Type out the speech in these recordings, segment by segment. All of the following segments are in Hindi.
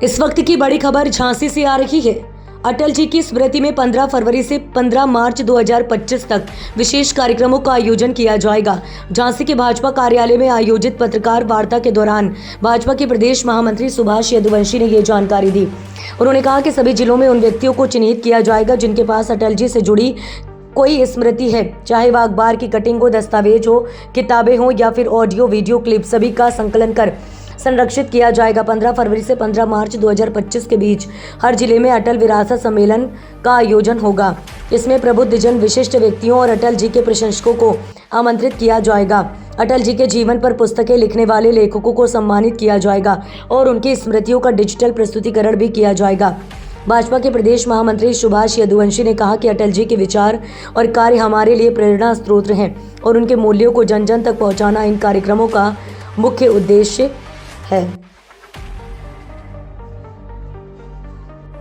इस वक्त की बड़ी खबर झांसी से आ रही है। अटल जी की स्मृति में 15 फरवरी से 15 मार्च 2025 तक विशेष कार्यक्रमों का आयोजन किया जाएगा। झांसी के भाजपा कार्यालय में आयोजित पत्रकार वार्ता के दौरान भाजपा के प्रदेश महामंत्री सुभाष यदुवंशी ने ये जानकारी दी। उन्होंने कहा कि सभी जिलों में उन व्यक्तियों को चिन्हित किया जाएगा जिनके पास अटल जी से जुड़ी कोई स्मृति है, चाहे वह अखबार की कटिंग हो, दस्तावेज हो, किताबें हो या फिर ऑडियो वीडियो क्लिप, सभी का संकलन कर संरक्षित किया जाएगा। 15 फरवरी से 15 मार्च 2025 के बीच हर जिले में अटल विरासत सम्मेलन का आयोजन होगा। इसमें प्रबुद्धजन, विशिष्ट व्यक्तियों और अटल जी के प्रशंसकों को आमंत्रित किया जाएगा। अटल जी के जीवन पर पुस्तकें लिखने वाले लेखकों को सम्मानित किया जाएगा और उनकी स्मृतियों का डिजिटल प्रस्तुतिकरण भी किया जाएगा। भाजपा के प्रदेश महामंत्री सुभाष यदुवंशी ने कहा कि अटल जी के विचार और कार्य हमारे लिए प्रेरणा स्रोत हैं और उनके मूल्यों को जन जन तक पहुंचाना इन कार्यक्रमों का मुख्य उद्देश्य है।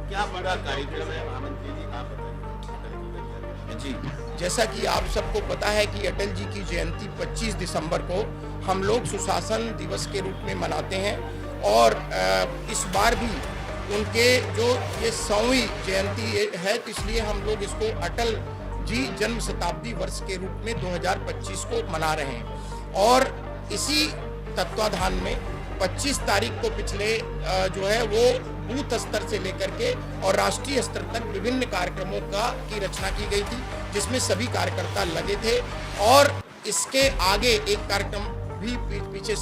क्या बड़ा कार्यक्रम है महामंत्री जी, आप बताइए। जी, जैसा कि आप सबको पता है कि अटल जी की जयंती 25 दिसंबर को हम लोग सुशासन दिवस के रूप में मनाते हैं और इस बार भी उनके जो ये 100वीं जयंती है, तो इसलिए हम लोग इसको अटल जी जन्म शताब्दी वर्ष के रूप में 2025 को मना रहे हैं। और इसी तत्वाधान में 25 तारीख को पिछले जो है वो बूथ स्तर से लेकर के और राष्ट्रीय स्तर तक विभिन्न कार्यक्रमों की रचना की गई थी, जिसमें सभी कार्यकर्ता लगे थे। और इसके आगे एक कार्यक्रम भी पीछे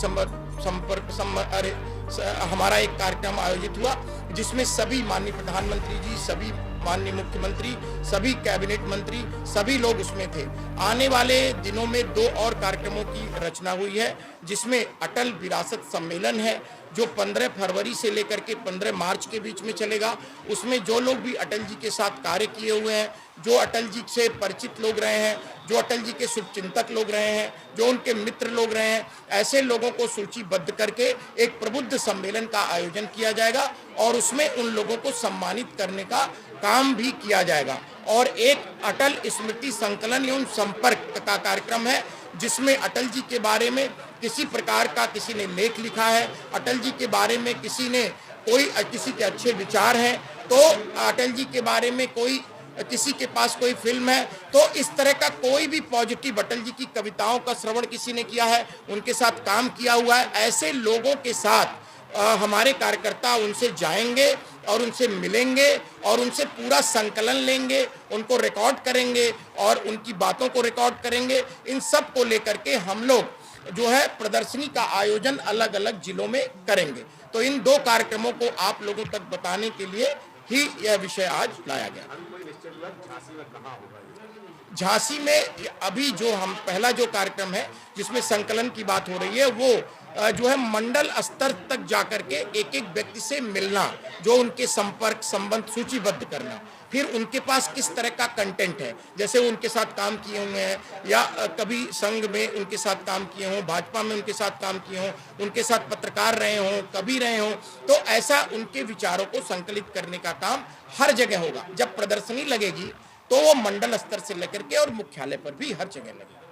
हमारा एक कार्यक्रम आयोजित हुआ, जिसमें सभी माननीय प्रधानमंत्री जी, सभी माननीय मुख्यमंत्री, सभी कैबिनेट मंत्री, सभी लोग उसमें थे। आने वाले दिनों में 2 और कार्यक्रमों की रचना हुई है, जिसमें अटल विरासत सम्मेलन है जो 15 फरवरी से लेकर के 15 मार्च के बीच में चलेगा। उसमें जो लोग भी अटल जी के साथ कार्य किए हुए हैं, जो अटल जी से परिचित लोग रहे हैं, जो अटल जी के शुभचिंतक लोग रहे हैं, जो उनके मित्र लोग रहे हैं, ऐसे लोगों को सूचीबद्ध करके एक प्रबुद्ध सम्मेलन का आयोजन किया जाएगा और उसमें उन लोगों को सम्मानित करने का काम भी किया जाएगा। और एक अटल स्मृति संकलन एवं संपर्क का कार्यक्रम है, जिसमें अटल जी के बारे में किसी प्रकार का किसी ने लेख लिखा है, अटल जी के बारे में किसी के अच्छे विचार हैं, तो अटल जी के बारे में किसी के पास कोई फिल्म है, तो इस तरह का कोई भी पॉजिटिव अटल जी की कविताओं का श्रवण किसी ने किया है, उनके साथ काम किया हुआ है, ऐसे लोगों के साथ हमारे कार्यकर्ता उनसे जाएंगे और उनसे मिलेंगे और उनसे पूरा संकलन लेंगे, उनको रिकॉर्ड करेंगे और उनकी बातों को रिकॉर्ड करेंगे। इन सब को लेकर के हम लोग जो है प्रदर्शनी का आयोजन अलग अलग जिलों में करेंगे। तो इन 2 कार्यक्रमों को आप लोगों तक बताने के लिए ही यह विषय आज लाया गया। झांसी में अभी जो हम पहला जो कार्यक्रम है जिसमें संकलन की बात हो रही है, वो जो है मंडल स्तर तक जाकर के एक एक व्यक्ति से मिलना, जो उनके संपर्क संबंध सूचीबद्ध करना, फिर उनके पास किस तरह का कंटेंट है, जैसे उनके साथ काम किए हुए हैं या कभी संघ में उनके साथ काम किए हों, भाजपा में उनके साथ काम किए हों, उनके साथ पत्रकार रहे हों, कभी रहे हों, तो ऐसा उनके विचारों को संकलित करने का काम हर जगह होगा। जब प्रदर्शनी लगेगी तो वो मंडल स्तर से लेकर के और मुख्यालय पर भी हर जगह लगेगी।